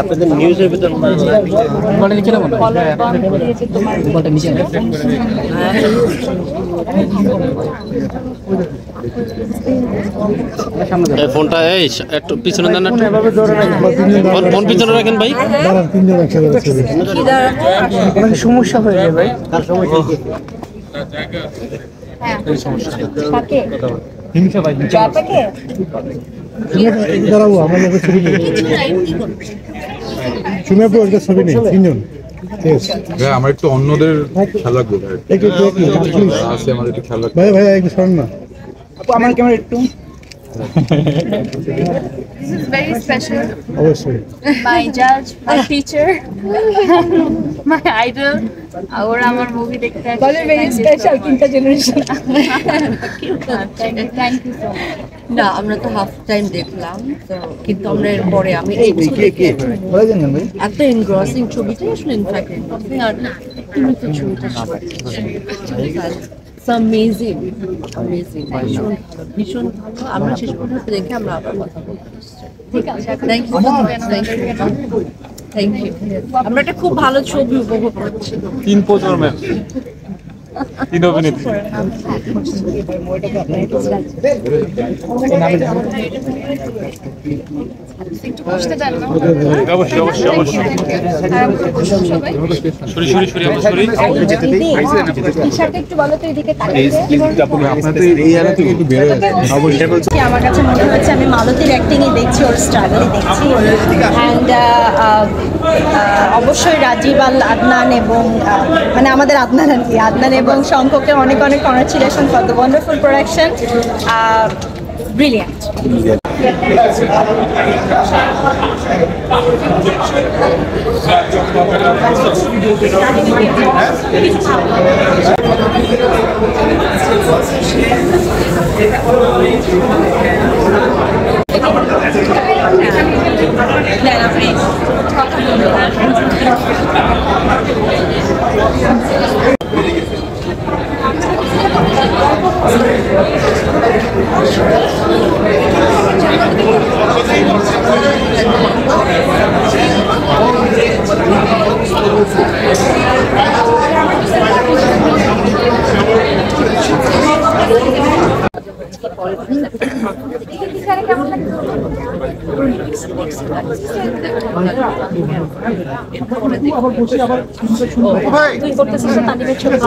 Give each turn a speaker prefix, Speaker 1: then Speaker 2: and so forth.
Speaker 1: আপনাদের নিউজের ভিতর ফোনটা এই একটু পিছনে দেন, ফোন পিছনে রাখেন ভাই।
Speaker 2: সমস্যা হয়ে যায় ভাই।
Speaker 1: তার সমস্যা
Speaker 3: দাঁড়াবো আমার ছবি নেই, শুনে ছবি নেই তিনজন।
Speaker 4: আমার একটু অন্যদের খেয়াল রাখবো আছে, আমার একটু খেয়াল রাখবো
Speaker 3: ভাই ভাই একটু শোন না
Speaker 2: আমার ক্যামেরা একটু
Speaker 5: This is very special.
Speaker 3: অবশ্যই
Speaker 5: My judge, my teacher, my idol. और আমার মুভি দেখতে আসছে।
Speaker 2: very special তিনটা generation.
Speaker 5: Thank you so much.
Speaker 6: না আমরা তো হাফ টাইম দেখলাম তো, কিন্তু আমরা এরপরে আমি এই এত এনগ্রসিং ছবিটা আসলে ইনফ্যাক্ট এনগ্রসিং আর তুমি তো ছবিটা অ্যামেজিং অ্যামেজিং ভীষণ ভালো। আমরা শেষ পর্যন্ত দেখে আমরা আবার কথা বলবো।
Speaker 5: ঠিক আছে।
Speaker 6: Thank you thank you. আমরা একটা খুব ভালো ছবি উপভোগ করছি।
Speaker 4: 3 প্রজন্মের 3 অভিনেত্রী।
Speaker 5: একটু বসতে চান না?
Speaker 4: অবশ্যই অবশ্যই অবশ্যই। সরি সরি সরি আমরা সরি।
Speaker 5: টিশার্ট একটু বলো তো এদিকে তাকিয়ে।
Speaker 4: আপনাদের এই এলাকা থেকে একটু বের হয়ে অবশ্যই।
Speaker 2: আমার কাছে মনে হচ্ছে আমি মালতীর অ্যাক্টিংই দেখছি, ওর স্ট্রাগলই দেখছি। অ্যান্ড অবশ্যই রাজীব আল আদনান এবং মানে আমাদের আদনান আর কি, আদনান এবং শঙ্ককে অনেক অনেক congratulation for the wonderful production. Brilliant. তুই করতেছিস তানিমের ছবি।